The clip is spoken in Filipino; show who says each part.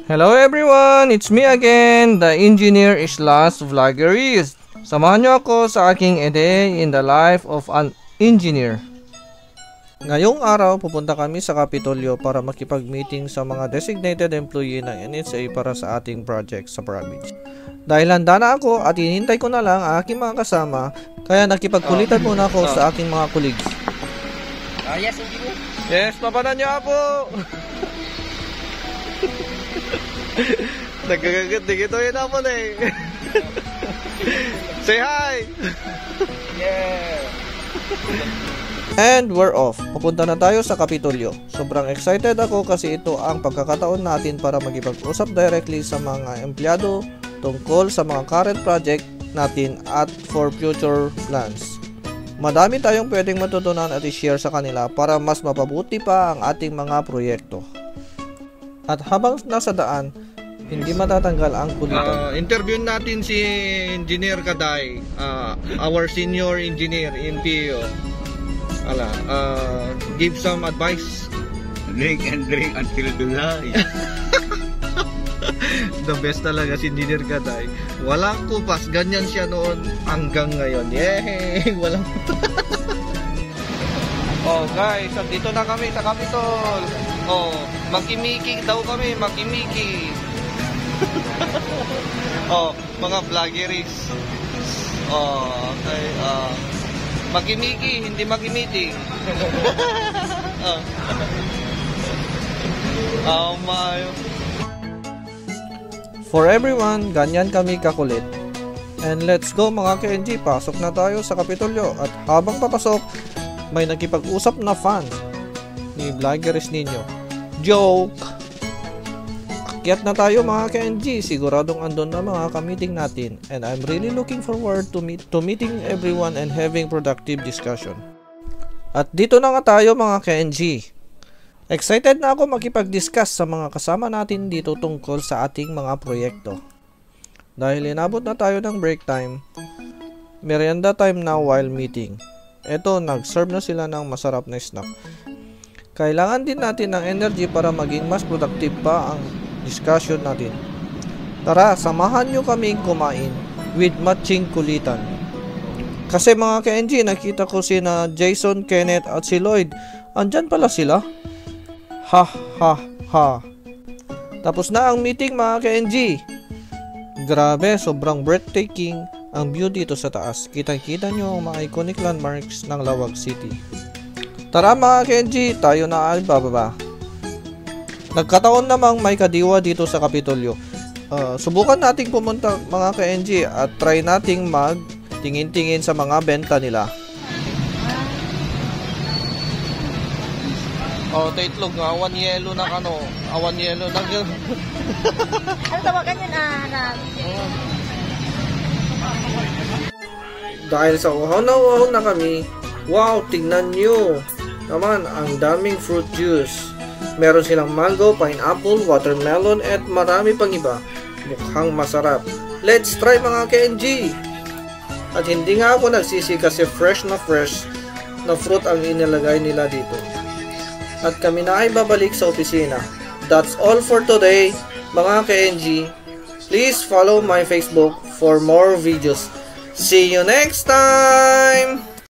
Speaker 1: Hello everyone! It's me again, the engineer / vloggerist. Samahan niyo ako sa aking a day in the life of an engineer. Ngayong araw, pupunta kami sa Kapitolyo para makipag-meeting sa mga designated employee ng NHA para sa ating project sa province. Dahil handa na ako at hinihintay ko na lang ang aking mga kasama, kaya nakipagkulitan muna ako sa aking mga colleagues.
Speaker 2: Yes, engineer.
Speaker 1: Yes, papanan niyo po! Nagkakagat dito yun ako na eh. Say hi!
Speaker 2: Yeah!
Speaker 1: And we're off. Papunta na tayo sa Kapitolyo. Sobrang excited ako kasi ito ang pagkakataon natin para magipag-usap directly sa mga empleyado tungkol sa mga current project natin at for future plans. Madami tayong pwedeng matutunan at i-share sa kanila para mas mapabuti pa ang ating mga proyekto. At habang nasa daan, hindi matatanggal ang kulitan.
Speaker 3: Interview natin si Engineer Kaday, our senior engineer in PEO. Give some advice.
Speaker 2: Drink and drink until July.
Speaker 3: The best talaga si Engineer Kaday. Walang kupas, ganyan siya noon hanggang ngayon. Yay! Walang
Speaker 1: Oh guys, dito na kami sa Capitol. Oh, makimiki daw kami, makimiki. Oh, mga vloggeries. Oh, okay. Makimiki, hindi makimiting. Oh my. For everyone, ganyan kami kakulit. And let's go mga KNG, pasok na tayo sa Kapitolyo. At habang papasok, may nakipag-usap na fan ni vloggeries ninyo. Joke! Akyat na tayo mga KNG, siguradong andun na mga ka-meeting natin. And I'm really looking forward to meeting everyone and having productive discussion. At dito na nga tayo mga KNG. Excited na ako makipag-discuss sa mga kasama natin dito tungkol sa ating mga proyekto. Dahil inabot na tayo ng break time, merienda time na while meeting. Eto, nag-serve na sila ng masarap na snack. Kailangan din natin ng energy para maging mas productive pa ang discussion natin. Tara, samahan nyo kaming kumain with matching kulitan. Kasi mga KNG, nakita ko sina Jason, Kenneth at si Lloyd. Andyan pala sila. Ha ha ha. Tapos na ang meeting mga KNG. Grabe, sobrang breathtaking ang view dito sa taas. Kitang-kita nyo ang mga iconic landmarks ng Lawag City. Tara mga KNG, tayo na ay bababa. Nagkataon namang may kadiwa dito sa Kapitolyo. Subukan nating pumunta mga KNG at try nating mag-tingin-tingin sa mga benta nila.
Speaker 3: Oh, taitlog nga, awan yelo na kano. Awan yelo na gano'n.
Speaker 4: Ano tawagan yun, anak?
Speaker 1: Dahil sa uhaw na kami, wow, tingnan nyo naman ang daming fruit juice. Meron silang mango, pineapple, watermelon at marami pang iba. Mukhang masarap. Let's try mga KNG! At hindi nga ako nagsisi kasi fresh na fruit ang inilagay nila dito. At kami na ay babalik sa opisina. That's all for today mga KNG. Please follow my Facebook for more videos. See you next time!